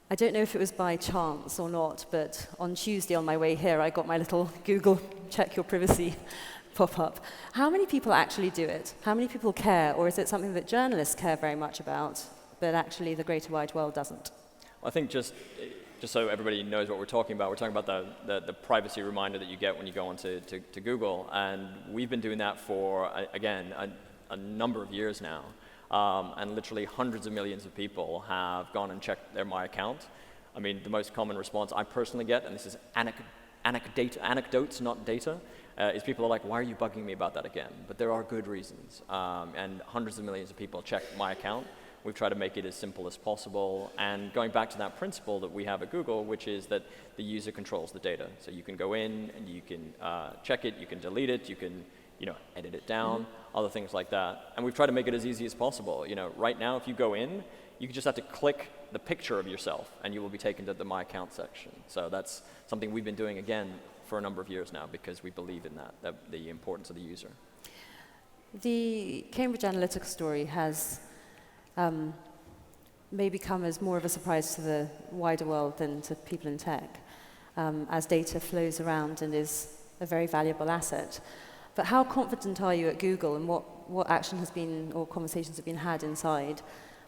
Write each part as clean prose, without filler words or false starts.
I don't know if it was by chance or not, but on Tuesday on my way here, I got my little Google check your privacy pop-up. How many people actually do it? How many people care? Or is it something that journalists care very much about, but actually the greater wide world doesn't? I think just so everybody knows what we're talking about the privacy reminder that you get when you go onto to Google. And we've been doing that for, again, a number of years now. And literally hundreds of millions of people have gone and checked their My Account. I mean, the most common response I personally get, and this is anecdotes, not data, is people are like, why are you bugging me about that again? But there are good reasons. And hundreds of millions of people check My Account. We've tried to make it as simple as possible. And going back to that principle that we have at Google, which is that the user controls the data. So you can go in and you can check it, you can delete it, you can edit it down, other things like that. And we've tried to make it as easy as possible. Right now, if you go in, you just have to click the picture of yourself, and you will be taken to the My Account section. So that's something we've been doing, again, for a number of years now, because we believe in that the importance of the user. The Cambridge Analytica story has maybe come as more of a surprise to the wider world than to people in tech, as data flows around and is a very valuable asset. But how confident are you at Google, and what action has been, or conversations have been had inside,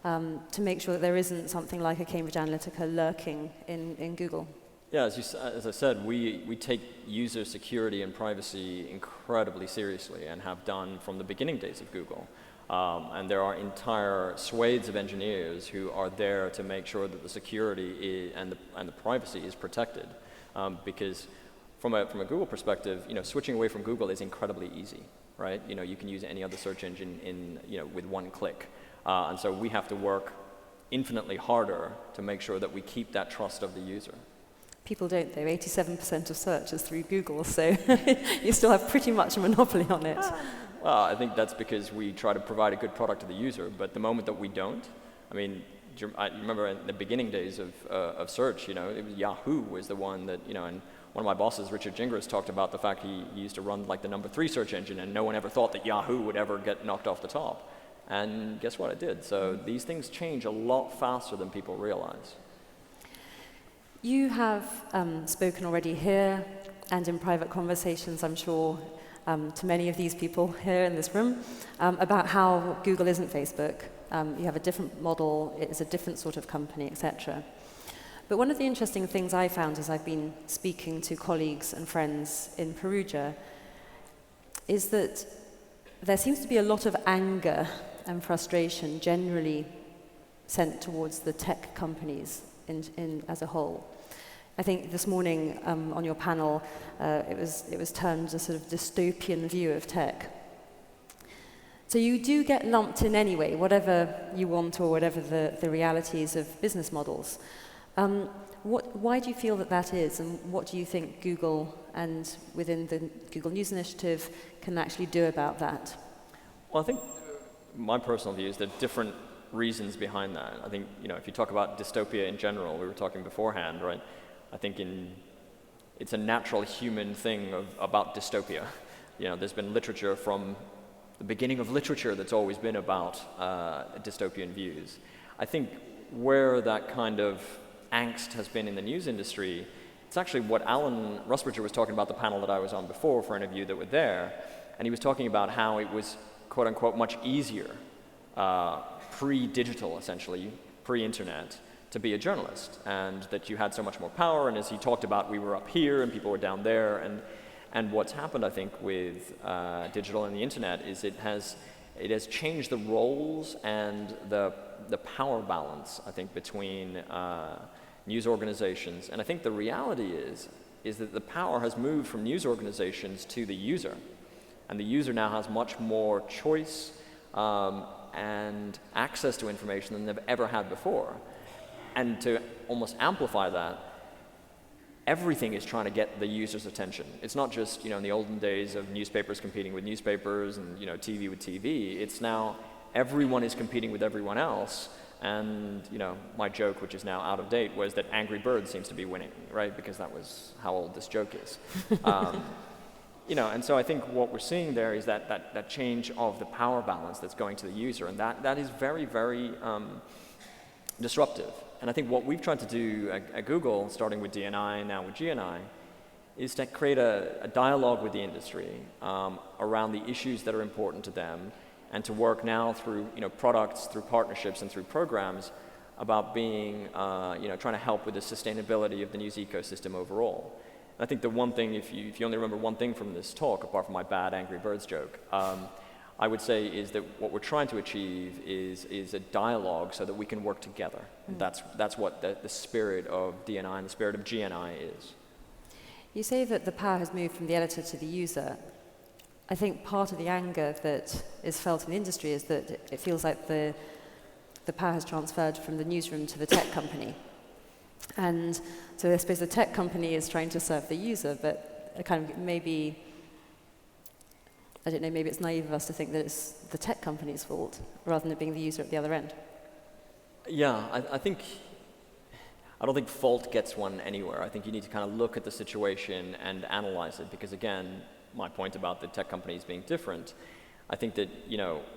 to make sure that there isn't something like a Cambridge Analytica lurking in Google? Yeah, as I said, we take user security and privacy incredibly seriously, and have done from the beginning days of Google. And there are entire swathes of engineers who are there to make sure that the security and the privacy is protected, because from a Google perspective, switching away from Google is incredibly easy, right? You can use any other search engine with one click, and so we have to work infinitely harder to make sure that we keep that trust of the user. People don't, though. 87% of search is through Google, so you still have pretty much a monopoly on it. Well, I think that's because we try to provide a good product to the user, but the moment that we don't, I mean, I remember in the beginning days of search, it was Yahoo was the one that, and one of my bosses, Richard Gingras, talked about the fact he used to run like the number 3 search engine, and no one ever thought that Yahoo would ever get knocked off the top. And guess what? It did. So these things change a lot faster than people realize. You have spoken already here and in private conversations, I'm sure, to many of these people here in this room, about how Google isn't Facebook. You have a different model, it's a different sort of company, etc. But one of the interesting things I found as I've been speaking to colleagues and friends in Perugia is that there seems to be a lot of anger and frustration generally sent towards the tech companies as a whole. I think this morning on your panel, it was termed a sort of dystopian view of tech. So you do get lumped in anyway, whatever you want or whatever the realities of business models. Why do you feel that is, and what do you think Google and within the Google News Initiative can actually do about that? Well, I think my personal view is there are different reasons behind that. I think, if you talk about dystopia in general, we were talking beforehand, right? I think it's a natural human thing about dystopia. There's been literature from the beginning of literature that's always been about dystopian views. I think where that kind of angst has been in the news industry, it's actually what Alan Rusbridger was talking about, the panel that I was on before for any of you that were there, and he was talking about how it was, quote unquote, much easier, pre-digital essentially, pre-internet, to be a journalist, and that you had so much more power, and as he talked about, we were up here and people were down there, and what's happened, I think, with digital and the internet is it has changed the roles and the power balance, I think, between news organizations. And I think the reality is that the power has moved from news organizations to the user. And the user now has much more choice and access to information than they've ever had before. And to almost amplify that, everything is trying to get the user's attention. It's not just, in the olden days of newspapers competing with newspapers and, TV with TV. It's now everyone is competing with everyone else. And, my joke, which is now out of date, was that Angry Birds seems to be winning, right? Because that was how old this joke is. And so I think what we're seeing there is that change of the power balance that's going to the user. And that is very, very disruptive. And I think what we've tried to do at Google, starting with DNI and now with GNI, is to create a dialogue with the industry around the issues that are important to them, and to work now through products, through partnerships, and through programs about being trying to help with the sustainability of the news ecosystem overall. And I think the one thing, if you only remember one thing from this talk, apart from my bad Angry Birds joke, I would say is that what we're trying to achieve is a dialogue so that we can work together. That's what the spirit of DNI and the spirit of GNI is. You say that the power has moved from the editor to the user. I think part of the anger that is felt in the industry is that it feels like the power has transferred from the newsroom to the tech company. And so I suppose the tech company is trying to serve the user, but kind of maybe, I don't know, maybe it's naive of us to think that it's the tech company's fault rather than it being the user at the other end. Yeah, I don't think fault gets one anywhere. I think you need to kind of look at the situation and analyze it, because again, my point about the tech companies being different, I think that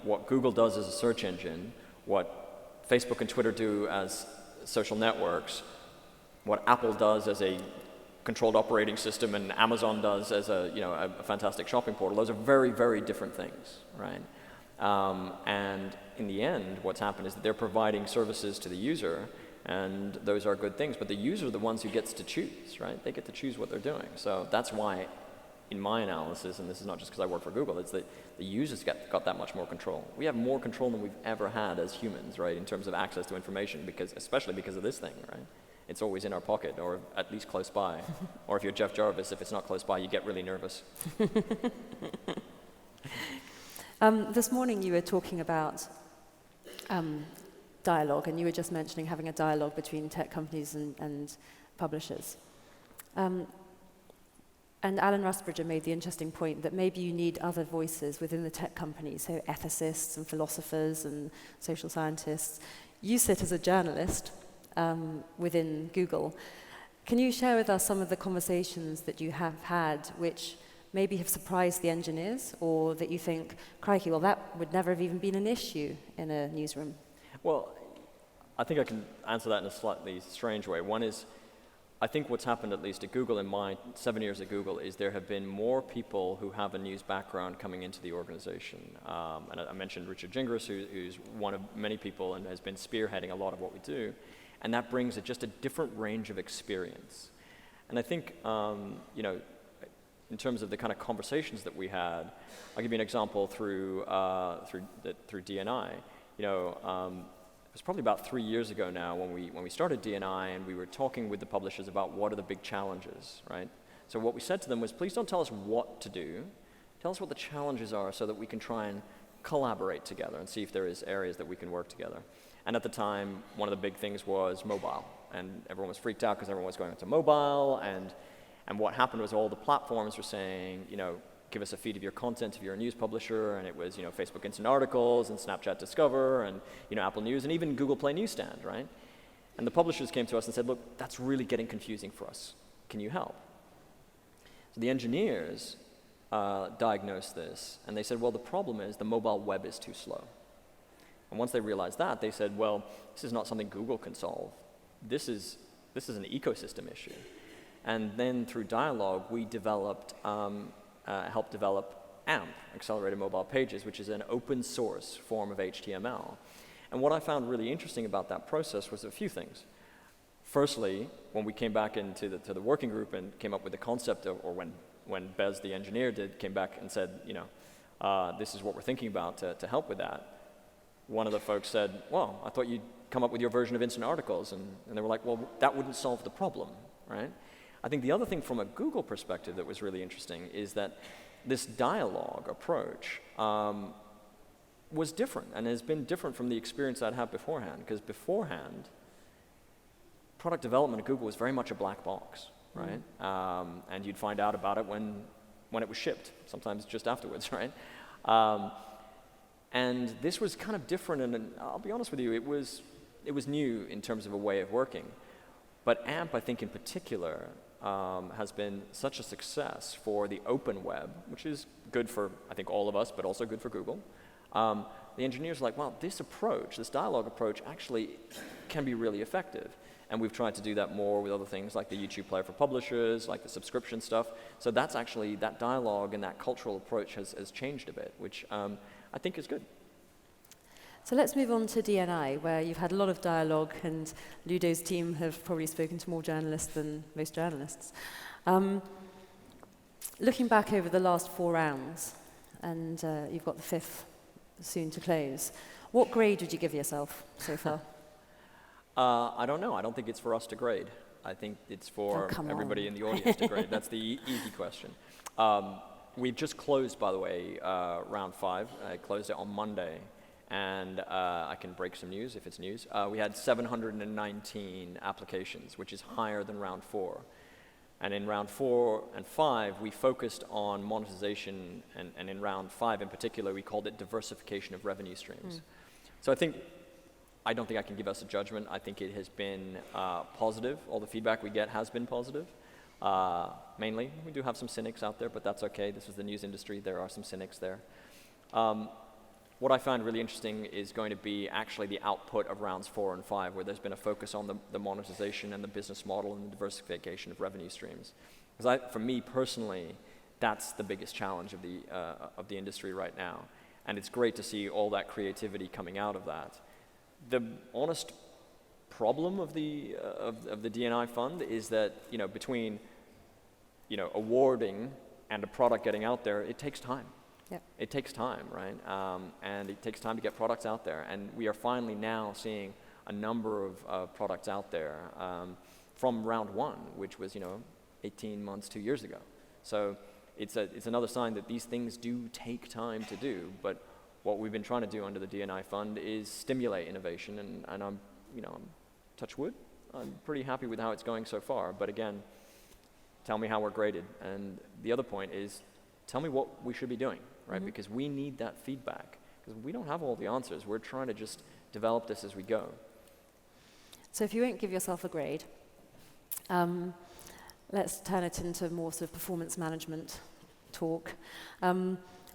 what Google does as a search engine, what Facebook and Twitter do as social networks, what Apple does as a controlled operating system, and Amazon does as a fantastic shopping portal, those are very, very different things, right? And in the end, what's happened is that they're providing services to the user, and those are good things, but the user are the ones who gets to choose, right? They get to choose what they're doing. So that's why, in my analysis, and this is not just because I work for Google, it's that the users got that much more control. We have more control than we've ever had as humans, right, in terms of access to information, especially because of this thing, right? It's always in our pocket, or at least close by. Or if you're Jeff Jarvis, if it's not close by, you get really nervous. This morning you were talking about dialogue, and you were just mentioning having a dialogue between tech companies and publishers. And Alan Rusbridger made the interesting point that maybe you need other voices within the tech companies, so ethicists and philosophers and social scientists. You sit as a journalist within Google. Can you share with us some of the conversations that you have had which maybe have surprised the engineers, or that you think, crikey, well, that would never have even been an issue in a newsroom? Well, I think I can answer that in a slightly strange way. One is, I think what's happened, at least at Google, in my 7 years at Google, is there have been more people who have a news background coming into the organization. And I mentioned Richard Gingras, who's one of many people and has been spearheading a lot of what we do. And that brings just a different range of experience. And I think, in terms of the kind of conversations that we had, I'll give you an example through DNI. It was probably about 3 years ago now when we started DNI, and we were talking with the publishers about what are the big challenges, right? So what we said to them was, please don't tell us what to do, tell us what the challenges are so that we can try and collaborate together and see if there is areas that we can work together. And at the time, one of the big things was mobile, and everyone was freaked out because everyone was going onto mobile, and what happened was all the platforms were saying, give us a feed of your content if you're a news publisher, and it was, Facebook Instant Articles and Snapchat Discover and, Apple News and even Google Play Newsstand, right? And the publishers came to us and said, look, that's really getting confusing for us. Can you help? So the engineers diagnosed this, and they said, well, the problem is the mobile web is too slow. And once they realized that, they said, well, this is not something Google can solve. This is an ecosystem issue. And then through dialogue, we developed helped develop AMP, Accelerated Mobile Pages, which is an open source form of HTML. And what I found really interesting about that process was a few things. Firstly, when we came back into the working group and came up with the concept of, or when Bez, the engineer, came back and said, this is what we're thinking about to help with that, one of the folks said, well, I thought you'd come up with your version of Instant Articles. And they were like, well, that wouldn't solve the problem, right? I think the other thing from a Google perspective that was really interesting is that this dialogue approach was different, and has been different from the experience I'd had beforehand, because beforehand, product development at Google was very much a black box, right? And you'd find out about it when it was shipped, sometimes just afterwards, right? And this was kind of different, and I'll be honest with you, it was new in terms of a way of working. But AMP, I think in particular, has been such a success for the open web, which is good for, I think, all of us, but also good for Google. the engineers are like, well, this approach, this dialogue approach actually can be really effective. And we've tried to do that more with other things like the YouTube player for publishers, like the subscription stuff. So that's actually, that dialogue and that cultural approach has changed a bit, which I think is good. So let's move on to DNI, where you've had a lot of dialogue, and Ludo's team have probably spoken to more journalists than most journalists. Looking back over the last 4 rounds, and you've got the 5th soon to close, what grade would you give yourself so far? I don't know. I don't think it's for us to grade. I think it's for everybody in the audience to grade. That's the easy question. We've just closed, by the way, round 5. I closed it on Monday. And I can break some news if it's news. We had 719 applications, which is higher than round 4. And in round 4 and 5, we focused on monetization, and in round 5 in particular, we called it diversification of revenue streams. So I don't think I can give us a judgment. I think it has been positive. All the feedback we get has been positive. Mainly, we do have some cynics out there, but that's okay. This is the news industry. There are some cynics there. What I find really interesting is going to be actually the output of rounds 4 and 5, where there's been a focus on the monetization and the business model and the diversification of revenue streams. Because for me personally, that's the biggest challenge of the industry right now. And it's great to see all that creativity coming out of that. The honest problem of the DNI fund is that, between, awarding and a product getting out there, it takes time. Yep. It takes time, right? And it takes time to get products out there. And we are finally now seeing a number of products out there from round 1, which was, 18 months, 2 years ago. So it's another sign that these things do take time to do. But what we've been trying to do under the DNI fund is stimulate innovation. And I'm touch wood, I'm pretty happy with how it's going so far. But again, tell me how we're graded. And the other point is, tell me what we should be doing. Right? Because we need that feedback. Because we don't have all the answers. We're trying to just develop this as we go. So if you won't give yourself a grade, let's turn it into more sort of performance management talk.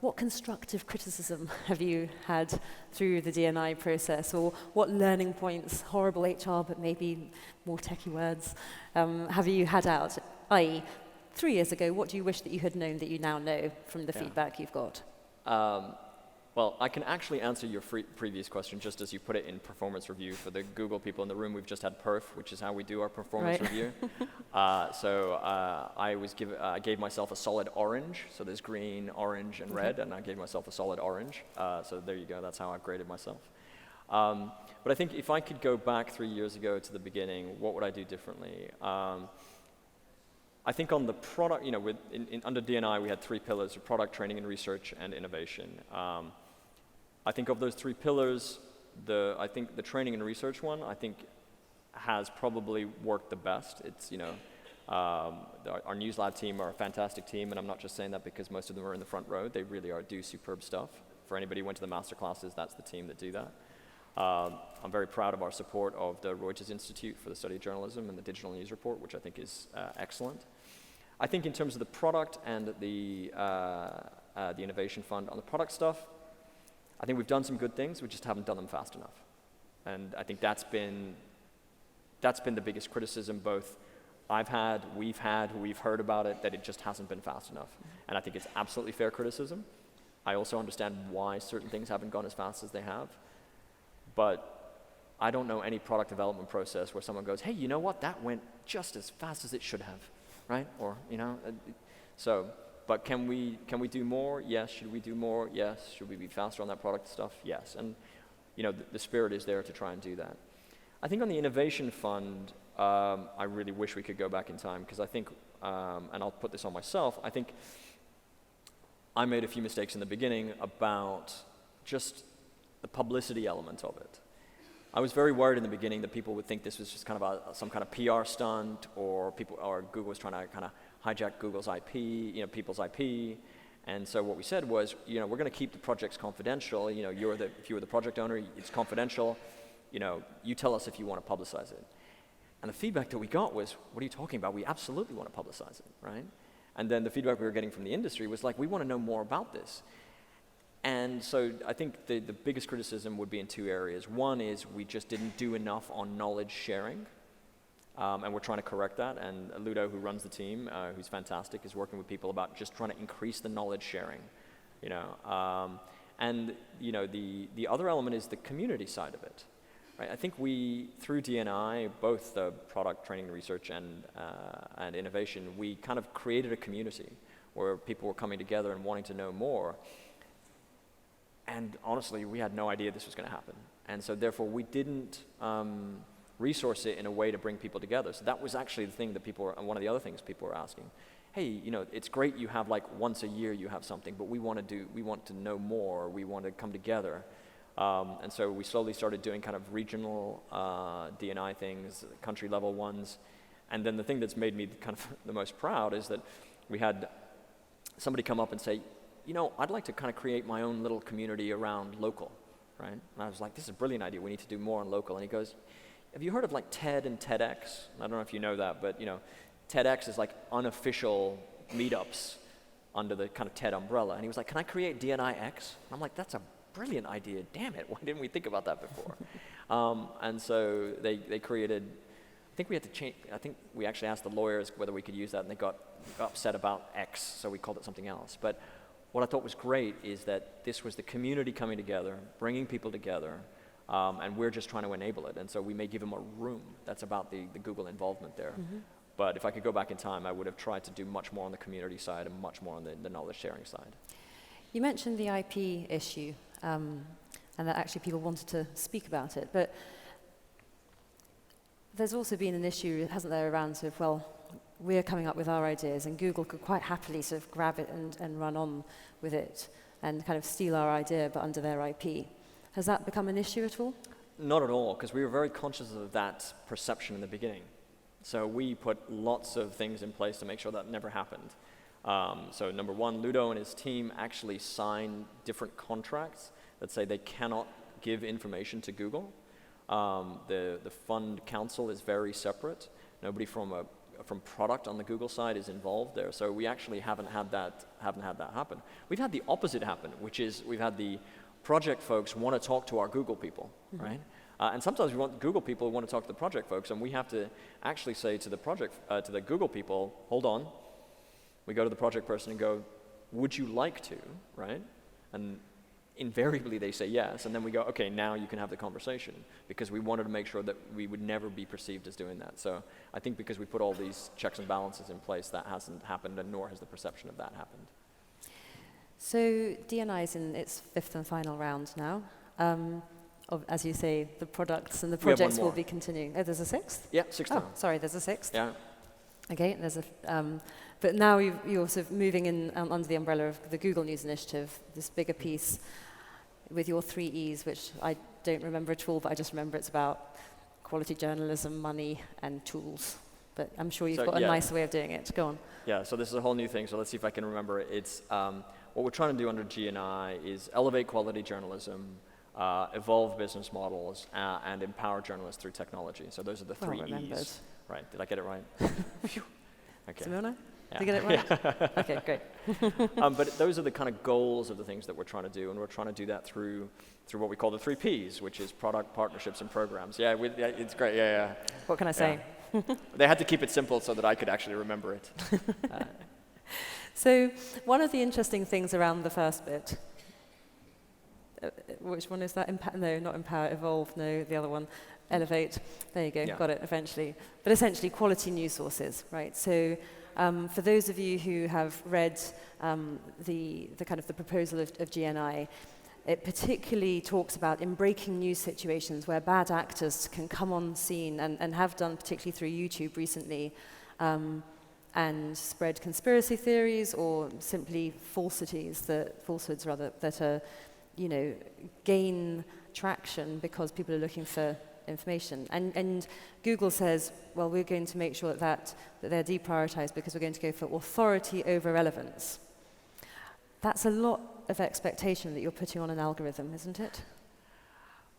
What constructive criticism have you had through the DNI process, or what learning points, horrible HR but maybe more techie words, have you had out? I.e., 3 years ago, what do you wish that you had known that you now know from the feedback you've got? Well, I can actually answer your previous question just as you put it in performance review. For the Google people in the room, we've just had perf, which is how we do our performance review. I gave myself a solid orange. So there's green, orange, and red, and I gave myself a solid orange. So there you go. That's how I've graded myself. But I think if I could go back 3 years ago to the beginning, what would I do differently? I think on the product, under DNI we had 3 pillars: product, training and research, and innovation. I think of those 3 pillars, I think the training and research one, has probably worked the best. It's, our News Lab team are a fantastic team, and I'm not just saying that because most of them are in the front row. They really do superb stuff. For anybody who went to the master classes, that's the team that do that. I'm very proud of our support of the Reuters Institute for the Study of Journalism and the Digital News Report, which I think is excellent. I think in terms of the product and the innovation fund, on the product stuff, I think we've done some good things, we just haven't done them fast enough. And I think that's been the biggest criticism both we've heard about it, that it just hasn't been fast enough. And I think it's absolutely fair criticism. I also understand why certain things haven't gone as fast as they have. But I don't know any product development process where someone goes, hey, you know what, that went just as fast as it should have, right? Or, but can we do more? Yes. Should we do more? Yes. Should we be faster on that product stuff? Yes. And, the spirit is there to try and do that. I think on the innovation fund, I really wish we could go back in time, because I think, and I'll put this on myself, I think I made a few mistakes in the beginning about just the publicity element of it. I was very worried in the beginning that people would think this was just kind of some kind of PR stunt, or Google was trying to kind of hijack Google's IP, people's IP. And so what we said was, we're going to keep the projects confidential. If you're the project owner, it's confidential. You tell us if you want to publicize it. And the feedback that we got was, what are you talking about? We absolutely want to publicize it, right? And then the feedback we were getting from the industry was like, we want to know more about this. And so I think the biggest criticism would be in two areas. One is we just didn't do enough on knowledge sharing, and we're trying to correct that. And Ludo, who runs the team, who's fantastic, is working with people about just trying to increase the knowledge sharing. And the other element is the community side of it. Right? I think we, through D&I, both the product training research and innovation, we kind of created a community where people were coming together and wanting to know more. And honestly, we had no idea this was going to happen. And so therefore, we didn't resource it in a way to bring people together. So that was actually the thing that one of the other things people were asking. Hey, it's great you have like once a year you have something, but we want to know more, we want to come together. And so we slowly started doing kind of regional D&I things, country level ones. And then the thing that's made me kind of the most proud is that we had somebody come up and say, I'd like to kind of create my own little community around local, right? And I was like, this is a brilliant idea, we need to do more on local. And he goes, have you heard of like TED and TEDx? I don't know if you know that, but TEDx is like unofficial meetups under the kind of TED umbrella. And he was like, can I create D&IX? And I'm like, that's a brilliant idea, damn it, why didn't we think about that before? And so they created, I think we had to change, I think we actually asked the lawyers whether we could use that, and they got upset about X, so we called it something else. But what I thought was great is that this was the community coming together, bringing people together, and we're just trying to enable it. And so we may give them a room. That's about the Google involvement there. Mm-hmm. But if I could go back in time, I would have tried to do much more on the community side and much more on the knowledge sharing side. You mentioned the IP issue, and that actually people wanted to speak about it. But there's also been an issue, hasn't there, around sort of, we're coming up with our ideas, and Google could quite happily sort of grab it and run on with it and kind of steal our idea, but under their IP. Has that become an issue at all? Not at all, because we were very conscious of that perception in the beginning. So we put lots of things in place to make sure that never happened. So number one, Ludo and his team actually sign different contracts that say they cannot give information to Google. The fund counsel is very separate. Nobody from product on the Google side is involved there. So we actually haven't had that happen. We've had the opposite happen, which is we've had the project folks want to talk to our Google people, mm-hmm. right? And sometimes we want Google people who want to talk to the project folks, and we have to actually say to the Google people, hold on. We go to the project person and go, would you like to, right? And invariably they say yes, and then we go, okay, now you can have the conversation, because we wanted to make sure that we would never be perceived as doing that. So I think because we put all these checks and balances in place, that hasn't happened, and nor has the perception of that happened. So D&I is in its fifth and final round now. As you say, the products and the projects will be continuing. Oh, there's a sixth? Yeah, sixth. Oh, sorry, there's a sixth? Yeah. Okay, there's but now you're sort of moving in under the umbrella of the Google News Initiative, this bigger piece with your 3 E's, which I don't remember at all, but I just remember it's about quality journalism, money, and tools. But I'm sure you've got a nice way of doing it. Go on. Yeah, so this is a whole new thing, so let's see if I can remember it. It's, what we're trying to do under G&I is elevate quality journalism, evolve business models, and empower journalists through technology. So those are the 3 E's. Right, did I get it right? Okay. Simona? Yeah. Did you get it right? Okay, great. But those are the kind of goals of the things that we're trying to do, and we're trying to do that through what we call the 3 Ps, which is product, partnerships, and programs. Yeah, it's great, yeah. What can I say? Yeah. They had to keep it simple so that I could actually remember it. So one of the interesting things around the first bit, which one is that? No, not empower, evolve, no, the other one. Elevate, there you go, got it eventually. But essentially quality news sources, right? So for those of you who have read the kind of the proposal of GNI, it particularly talks about in breaking news situations where bad actors can come on scene and have done particularly through YouTube recently and spread conspiracy theories or simply falsehoods that are, gain traction because people are looking for information. And Google says, well, we're going to make sure that they're deprioritized because we're going to go for authority over relevance. That's a lot of expectation that you're putting on an algorithm, isn't it?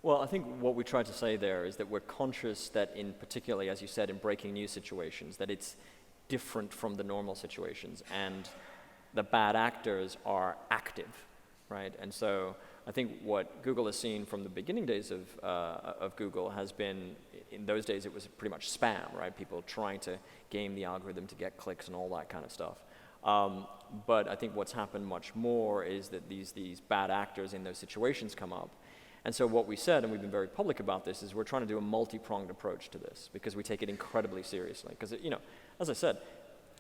Well, I think what we try to say there is that we're conscious that in particularly, as you said, in breaking news situations, that it's different from the normal situations, and the bad actors are active. right? And so I think what Google has seen from the beginning days of Google has been, in those days it was pretty much spam, right? People trying to game the algorithm to get clicks and all that kind of stuff. But I think what's happened much more is that these bad actors in those situations come up. And so what we said, and we've been very public about this, is we're trying to do a multi-pronged approach to this because we take it incredibly seriously. Because, you know, as I said,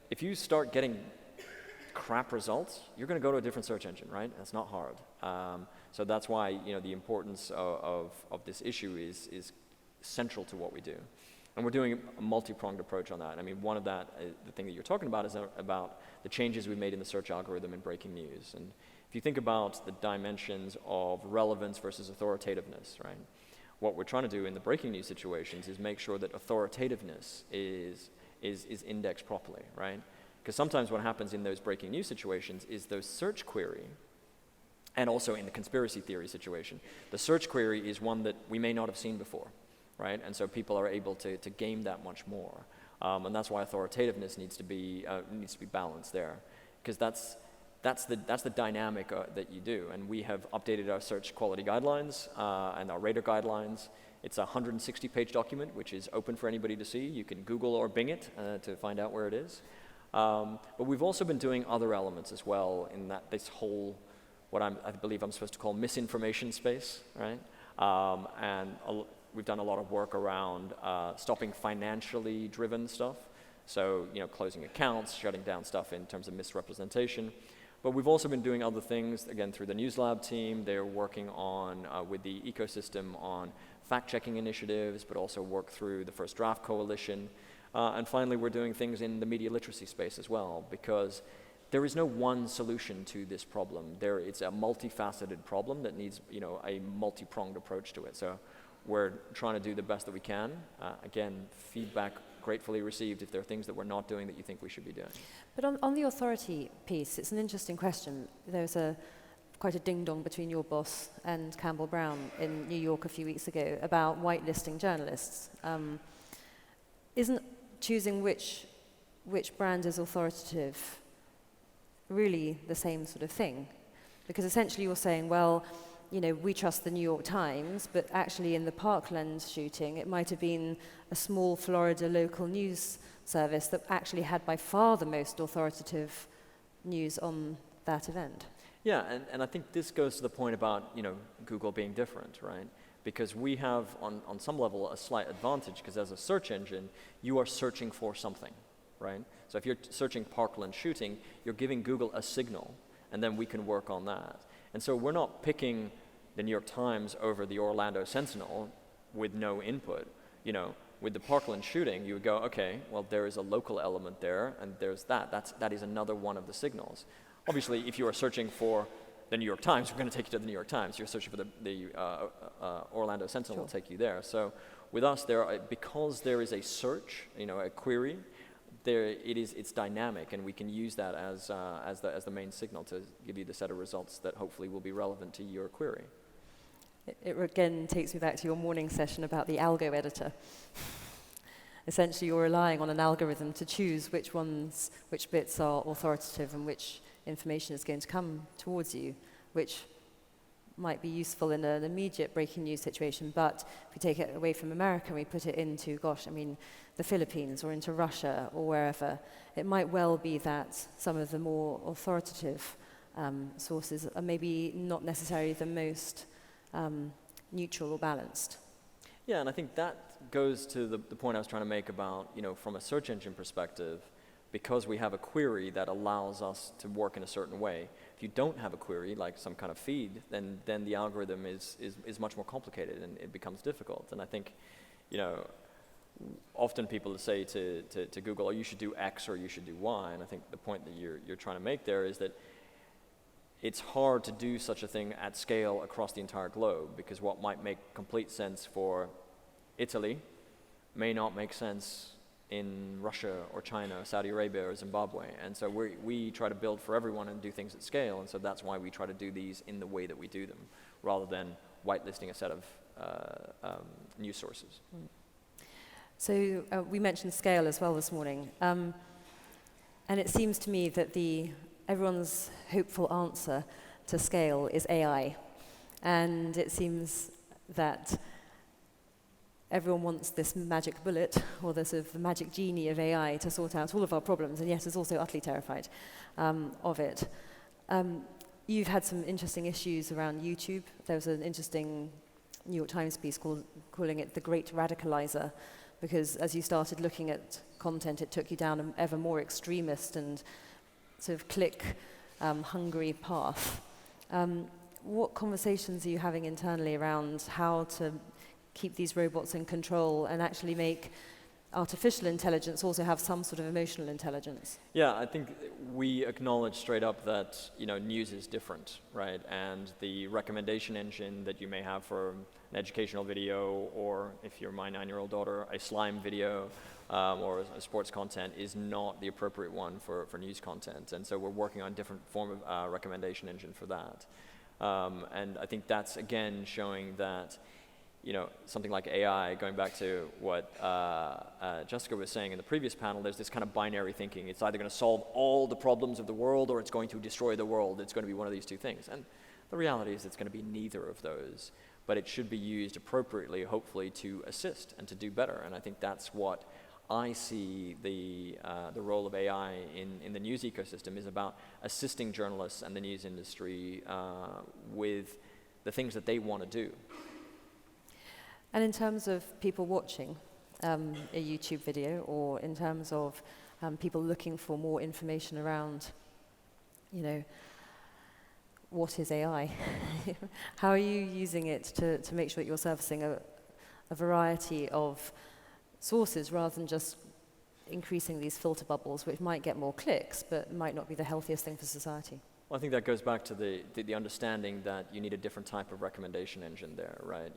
if you start getting crap results, you're going to go to a different search engine, right? That's not hard. So that's why, you know, the importance of this issue is central to what we do. And we're doing a multi-pronged approach on that. I mean, one of that, the thing that you're talking about is about the changes we made in the search algorithm in breaking news. And if you think about the dimensions of relevance versus authoritativeness, right? What we're trying to do in the breaking news situations is make sure that authoritativeness is indexed properly, right? Because sometimes what happens in those breaking news situations is those search query, and also in the conspiracy theory situation, the search query is one that we may not have seen before, right? And so people are able to game that much more. And that's why authoritativeness needs to be balanced there, because that's the dynamic that you do. And we have updated our search quality guidelines and our rater guidelines. It's a 160-page document, which is open for anybody to see. You can Google or Bing it to find out where it is. But we've also been doing other elements as well in that this whole, what I believe I'm supposed to call misinformation space, right? We've done a lot of work around stopping financially driven stuff. So, you know, closing accounts, shutting down stuff in terms of misrepresentation. But we've also been doing other things, again, through the News Lab team. They're working on, with the ecosystem, on fact-checking initiatives, but also work through the First Draft Coalition. And finally, we're doing things in the media literacy space as well, because there is no one solution to this problem. It's a multifaceted problem that needs, you know, a multi-pronged approach to it. So we're trying to do the best that we can. Again, feedback gratefully received if there are things that we're not doing that you think we should be doing. But on the authority piece, it's an interesting question. There was quite a ding-dong between your boss and Campbell Brown in New York a few weeks ago about whitelisting journalists. Isn't choosing which brand is authoritative really the same sort of thing? Because essentially you're saying, well, you know, we trust the New York Times, but actually in the Parkland shooting, it might have been a small Florida local news service that actually had by far the most authoritative news on that event. Yeah, and I think this goes to the point about, you know, Google being different, right? Because we have, on some level, a slight advantage, because as a search engine, you are searching for something, right? So if you're searching Parkland shooting, you're giving Google a signal, and then we can work on that. And so we're not picking the New York Times over the Orlando Sentinel with no input. You know, with the Parkland shooting, you would go, okay, well, there is a local element there, and there's that. That is another one of the signals. Obviously, if you are searching for the New York Times, we're going to take you to the New York Times. You're searching for the Orlando Sentinel, Sure. will take you there. So with us, because there is a search, you know, a query, it's dynamic, and we can use that as the main signal to give you the set of results that hopefully will be relevant to your query. It again takes me back to your morning session about the algo editor. Essentially, you're relying on an algorithm to choose which bits are authoritative and which information is going to come towards you, which might be useful in an immediate breaking news situation, but if we take it away from America and we put it into, the Philippines or into Russia or wherever, it might well be that some of the more authoritative sources are maybe not necessarily the most neutral or balanced. Yeah, and I think that goes to the point I was trying to make about, you know, from a search engine perspective, because we have a query that allows us to work in a certain way. If you don't have a query, like some kind of feed, then the algorithm is much more complicated and it becomes difficult. And I think, you know, often people say to Google, oh, you should do X or you should do Y. And I think the point that you're trying to make there is that it's hard to do such a thing at scale across the entire globe, because what might make complete sense for Italy may not make sense in Russia or China, Saudi Arabia or Zimbabwe. And so we try to build for everyone and do things at scale, and so that's why we try to do these in the way that we do them, rather than whitelisting a set of news sources. So we mentioned scale as well this morning, and it seems to me that everyone's hopeful answer to scale is AI. And it seems that everyone wants this magic bullet or the sort of the magic genie of AI to sort out all of our problems, and yet is also utterly terrified of it. You've had some interesting issues around YouTube. There was an interesting New York Times piece calling it the great radicalizer, because as you started looking at content, it took you down an ever more extremist and sort of click-hungry path. What conversations are you having internally around how to keep these robots in control and actually make artificial intelligence also have some sort of emotional intelligence? Yeah, I think we acknowledge straight up that news is different, right? And the recommendation engine that you may have for an educational video, or if you're my 9-year-old daughter, a slime video, or a sports content is not the appropriate one for news content. And so we're working on a different form of recommendation engine for that. And I think that's, again, showing that something like AI, going back to what Jessica was saying in the previous panel, there's this kind of binary thinking. It's either going to solve all the problems of the world or it's going to destroy the world. It's going to be one of these two things. And the reality is it's going to be neither of those. But it should be used appropriately, hopefully, to assist and to do better. And I think that's what I see the role of AI in the news ecosystem is about assisting journalists and the news industry with the things that they want to do. And in terms of people watching a YouTube video, or in terms of people looking for more information around, what is AI? How are you using it to make sure that you're surfacing a variety of sources rather than just increasing these filter bubbles, which might get more clicks, but might not be the healthiest thing for society? Well, I think that goes back to the understanding that you need a different type of recommendation engine there, right?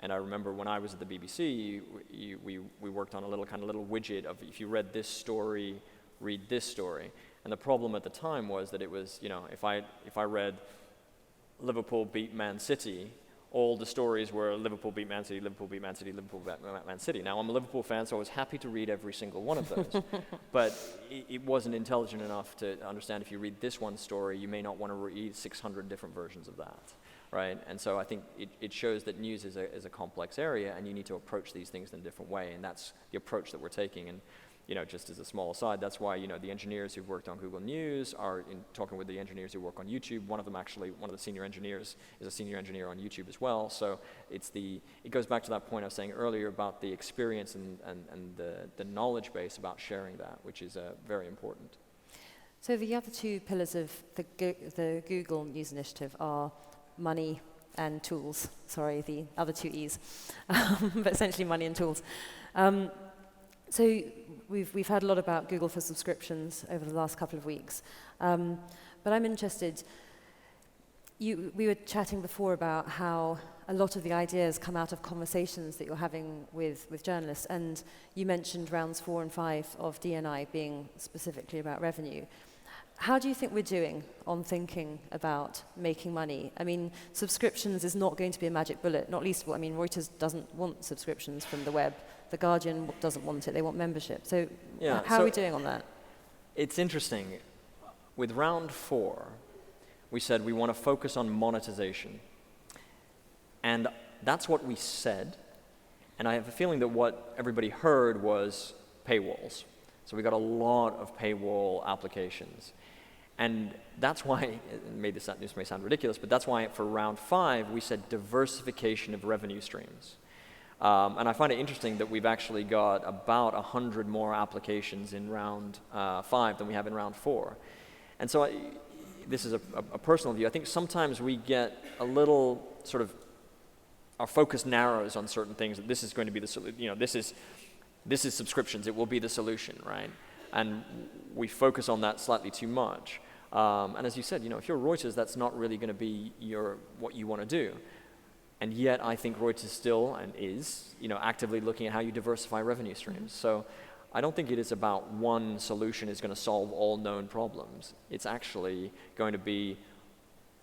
And I remember when I was at the BBC, we worked on a little widget of if you read this story, read this story. And the problem at the time was that it was, if I read Liverpool beat Man City, all the stories were Liverpool beat Man City, Liverpool beat Man City, Liverpool beat Man City. Now, I'm a Liverpool fan, so I was happy to read every single one of those. But it wasn't intelligent enough to understand if you read this one story, you may not want to read 600 different versions of that, right? And so I think it shows that news is a complex area, and you need to approach these things in a different way, and that's the approach that we're taking. And just as a small aside, that's why, the engineers who've worked on Google News are talking with the engineers who work on YouTube. One of the senior engineers is a senior engineer on YouTube as well. So it goes back to that point I was saying earlier about the experience and the knowledge base about sharing that, which is very important. So the other two pillars of the Google News Initiative are money and tools. Sorry, the other two E's, but essentially money and tools. So we've heard a lot about Google for subscriptions over the last couple of weeks, but I'm interested. We were chatting before about how a lot of the ideas come out of conversations that you're having with journalists, and you mentioned rounds 4 and 5 of D&I being specifically about revenue. How do you think we're doing on thinking about making money? I mean, subscriptions is not going to be a magic bullet, not least of all. I mean, Reuters doesn't want subscriptions from the web. The Guardian doesn't want it. They want membership. So how are we doing on that? It's interesting. With round 4, we said we want to focus on monetization. And that's what we said. And I have a feeling that what everybody heard was paywalls. So we got a lot of paywall applications. And that's why, this may sound ridiculous, but that's why for round 5, we said diversification of revenue streams. And I find it interesting that we've actually got about 100 more applications in round 5 than we have in round 4. And so this is a personal view. I think sometimes we get a little sort of, our focus narrows on certain things. That this is going to be the solution. This is subscriptions. It will be the solution, right? And we focus on that slightly too much. And as you said, if you're Reuters, that's not really going to be what you want to do. And yet, I think Reuters still and is, actively looking at how you diversify revenue streams. So I don't think it is about one solution is going to solve all known problems. It's actually going to be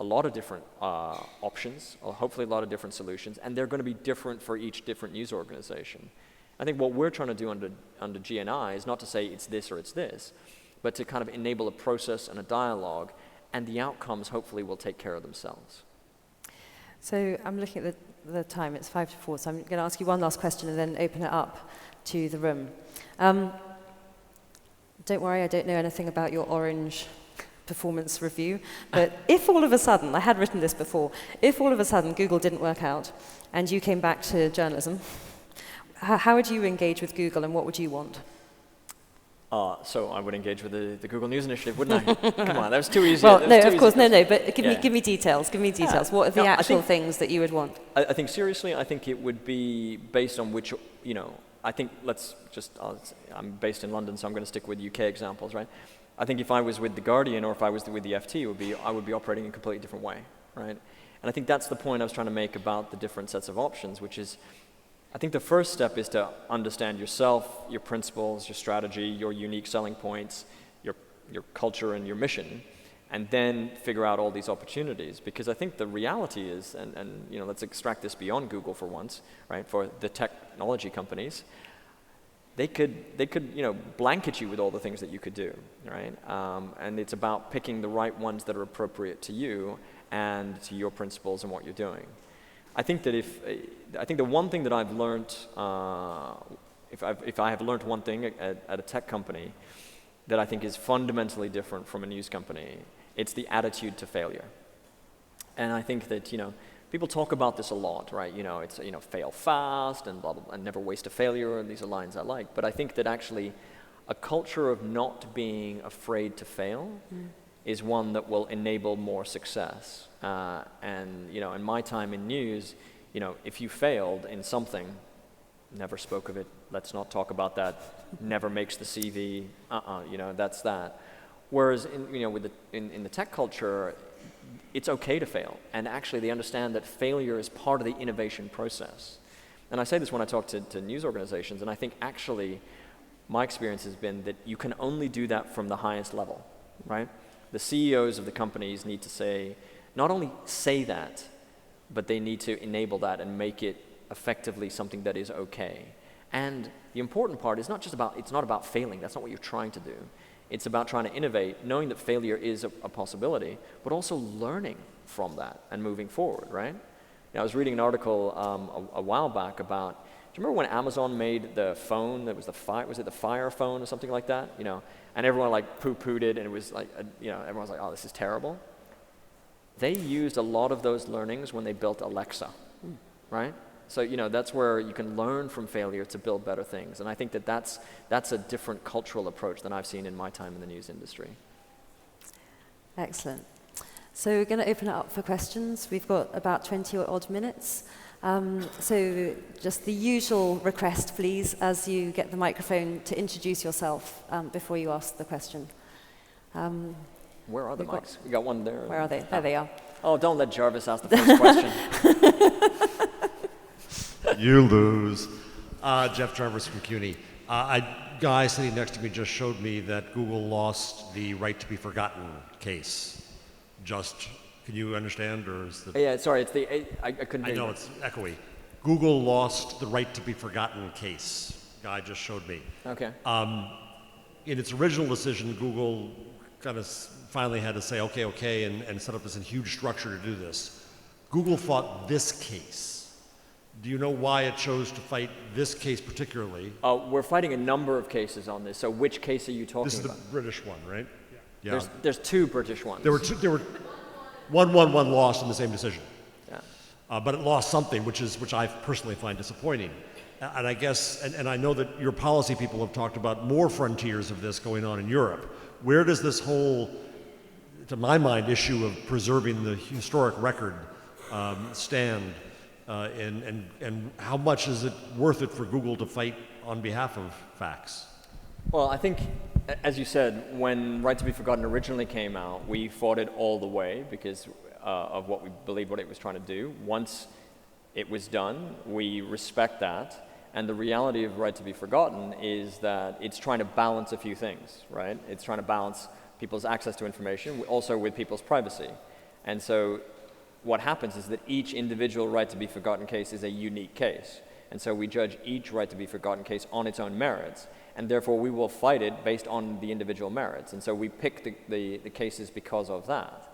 a lot of different options, or hopefully a lot of different solutions, and they're going to be different for each different news organization. I think what we're trying to do under GNI is not to say it's this or it's this, but to kind of enable a process and a dialogue and the outcomes hopefully will take care of themselves. So I'm looking at the time, it's 5 to 4, so I'm going to ask you one last question and then open it up to the room. Don't worry, I don't know anything about your orange performance review, but if all of a sudden, I had written this before, if all of a sudden Google didn't work out and you came back to journalism, how would you engage with Google and what would you want? So I would engage with the Google News Initiative, wouldn't I? Come on, that was too easy. Well, no, of course, no, but give me details, What are the actual things that you would want? I think seriously, I think it would be based on which, I think I'm based in London, so I'm going to stick with UK examples, right? I think if I was with The Guardian or if I was with the FT, I would be operating in a completely different way, right? And I think that's the point I was trying to make about the different sets of options, which is, I think the first step is to understand yourself, your principles, your strategy, your unique selling points, your culture and your mission, and then figure out all these opportunities. Because I think the reality is, and let's extract this beyond Google for once, right? For the technology companies, they could blanket you with all the things that you could do, right? And it's about picking the right ones that are appropriate to you and to your principles and what you're doing. I think that I think the one thing that I've learned, if I have learned one thing at a tech company that I think is fundamentally different from a news company, it's the attitude to failure. And I think that, people talk about this a lot, right? It's, fail fast and blah, blah, blah, and never waste a failure, and these are lines I like. But I think that actually a culture of not being afraid to fail is one that will enable more success. And in my time in news, if you failed in something, never spoke of it, let's not talk about that, never makes the CV, that's that. Whereas in the tech culture, it's okay to fail, and actually they understand that failure is part of the innovation process. And I say this when I talk to news organizations, and I think actually my experience has been that you can only do that from the highest level, right? The CEOs of the companies need to not only say that, but they need to enable that and make it effectively something that is okay. And the important part is it's not about failing, that's not what you're trying to do. It's about trying to innovate, knowing that failure is a possibility, but also learning from that and moving forward, right? I was reading an article a while back about, do you remember when Amazon made the phone that was was it the Fire phone or something like that? And everyone poo-pooed it, and it was everyone was like, oh, this is terrible. They used a lot of those learnings when they built Alexa, right? So, that's where you can learn from failure to build better things. And I think that's a different cultural approach than I've seen in my time in the news industry. Excellent. So we're going to open it up for questions. We've got about 20 odd minutes. So just the usual request, please, as you get the microphone, to introduce yourself before you ask the question. Where are the mics? We got one there. Where are they? There they are. Oh, don't let Jarvis ask the first question. You lose. Jeff Jarvis from CUNY. A guy sitting next to me just showed me that Google lost the right to be forgotten case. Can you understand, or is the... Yeah, sorry, I couldn't hear you. I know, it's echoey. Google lost the right to be forgotten case. Guy just showed me. Okay. In its original decision, Google kind of finally had to say, okay, and set up this huge structure to do this. Google fought this case. Do you know why it chose to fight this case particularly? We're fighting a number of cases on this. So which case are you talking about? This is the British one, right? Yeah. There's two British ones. There were one lost in the same decision. Yeah. But it lost something, which I personally find disappointing. And I guess, and I know that your policy people have talked about more frontiers of this going on in Europe. Where does this whole, to my mind, issue of preserving the historic record stand? And how much is it worth it for Google to fight on behalf of facts? Well, I think, as you said, when Right to Be Forgotten originally came out, we fought it all the way because of what we believed what it was trying to do. Once it was done, we respect that. And the reality of Right to Be Forgotten is that it's trying to balance a few things, right? It's trying to balance people's access to information, also with people's privacy. And so what happens is that each individual Right to Be Forgotten case is a unique case. And so we judge each Right to Be Forgotten case on its own merits. and therefore we will fight it based on the individual merits. And so we pick the cases because of that.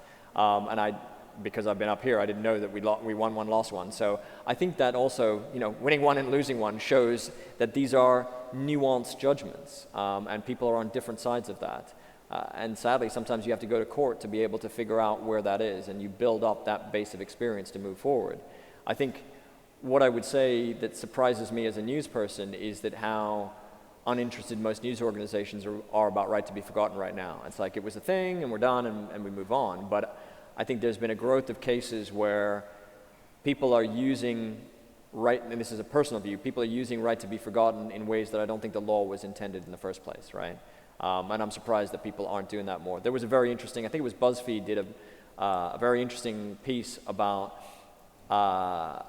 Because I've been up here, I didn't know that we won one, lost one. So I think that also, winning one and losing one shows that these are nuanced judgments, and people are on different sides of that. And sadly, sometimes you have to go to court to be able to figure out where that is, and you build up that base of experience to move forward. I think what I would say that surprises me as a news person is that how uninterested most news organizations are about right to be forgotten right now. It's like it was a thing, and we're done, and we move on. But I think there's been a growth of cases where people are using right, and this is a personal view, people are using right to be forgotten in ways that I don't think the law was intended in the first place, right? And I'm surprised that people aren't doing that more. There was a very interesting, I think it was BuzzFeed did a very interesting piece about how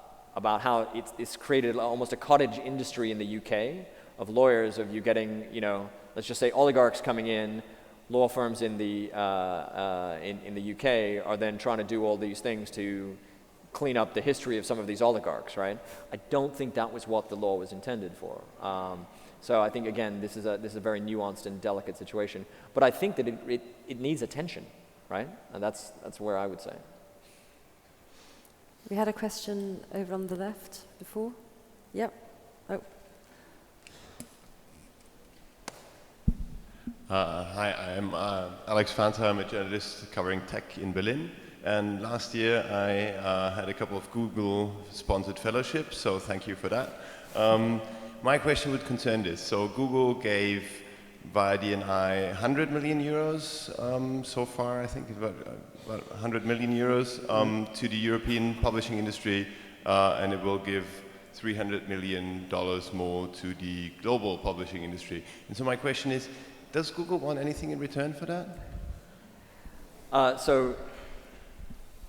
it's created almost a cottage industry in the UK of lawyers, of you getting, let's just say oligarchs coming in, law firms in the UK are then trying to do all these things to clean up the history of some of these oligarchs, right? I don't think that was what the law was intended for. So I think, again, this is a very nuanced and delicate situation. But I think that it needs attention, right? And that's where I would say. We had a question over on the left before. Yep. Oh. Hi, I'm Alex Fanta. I'm a journalist covering tech in Berlin. And last year I had a couple of Google-sponsored fellowships, so thank you for that. My question would concern this. So Google gave via DNI 100 million euros so far, I think about 100 million euros to the European publishing industry, and it will give $300 million more to the global publishing industry. And so my question is, does Google want anything in return for that? So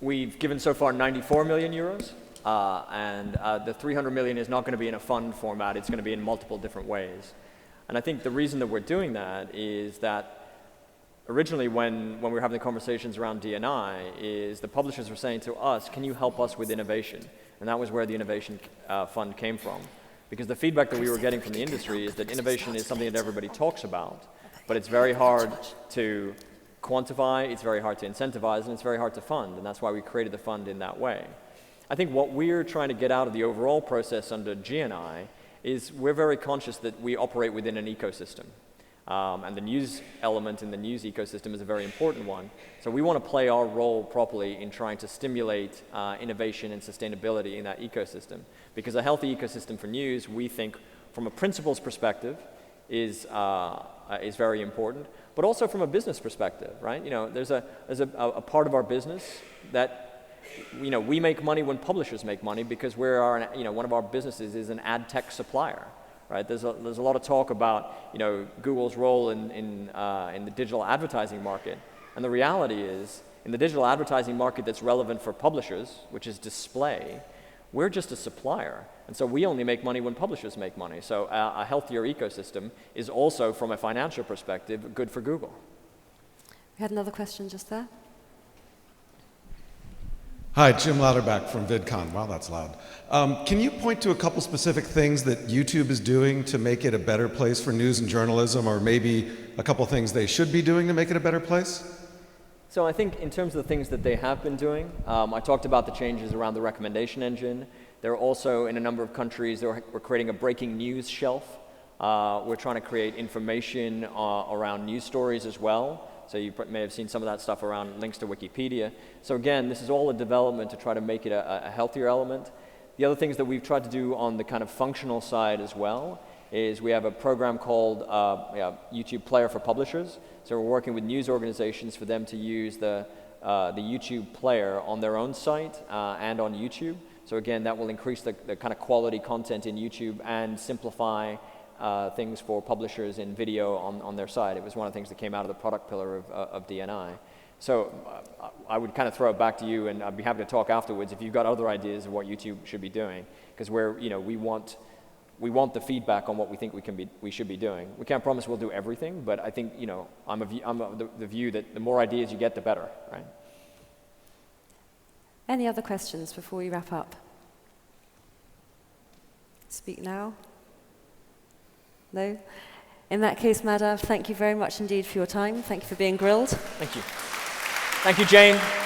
we've given so far 94 million euros, and the 300 million is not going to be in a fund format. It's going to be in multiple different ways. And I think the reason that we're doing that is that originally when we were having the conversations around DNI is the publishers were saying to us, can you help us with innovation? And that was where the innovation fund came from. Because the feedback that we were getting from the industry is that innovation is something that everybody talks about, but it's very hard to quantify, it's very hard to incentivize, and it's very hard to fund, and that's why we created the fund in that way. I think what we're trying to get out of the overall process under GNI is we're very conscious that we operate within an ecosystem. And the news element in the news ecosystem is a very important one. So we want to play our role properly in trying to stimulate innovation and sustainability in that ecosystem. Because a healthy ecosystem for news, we think, from a principles perspective, is very important, but also from a business perspective, right? There's a part of our business that we make money when publishers make money because one of our businesses is an ad tech supplier, right? There's a lot of talk about Google's role in the digital advertising market, and the reality is in the digital advertising market that's relevant for publishers, which is display, we're just a supplier, and so we only make money when publishers make money. So a healthier ecosystem is also, from a financial perspective, good for Google. We had another question just there. Hi, Jim Louderback from VidCon. Wow, that's loud. Can you point to a couple specific things that YouTube is doing to make it a better place for news and journalism, or maybe a couple things they should be doing to make it a better place? So I think in terms of the things that they have been doing, I talked about the changes around the recommendation engine. They're also, in a number of countries, we're creating a breaking news shelf. We're trying to create information around news stories as well. So you may have seen some of that stuff around links to Wikipedia. So again, this is all a development to try to make it a healthier element. The other things that we've tried to do on the kind of functional side as well is we have a program called YouTube Player for Publishers. So we're working with news organizations for them to use the YouTube Player on their own site and on YouTube. So again, that will increase the kind of quality content in YouTube and simplify things for publishers in video on their side. It was one of the things that came out of the product pillar of DNI. So I would kind of throw it back to you, and I'd be happy to talk afterwards if you've got other ideas of what YouTube should be doing, because we want the feedback on what we think we should be doing. We can't promise we'll do everything, but I think I'm of the view that the more ideas you get, the better, right? Any other questions before we wrap up? Speak now. No? In that case, Madhav, thank you very much indeed for your time. Thank you for being grilled. Thank you. Thank you, Jane.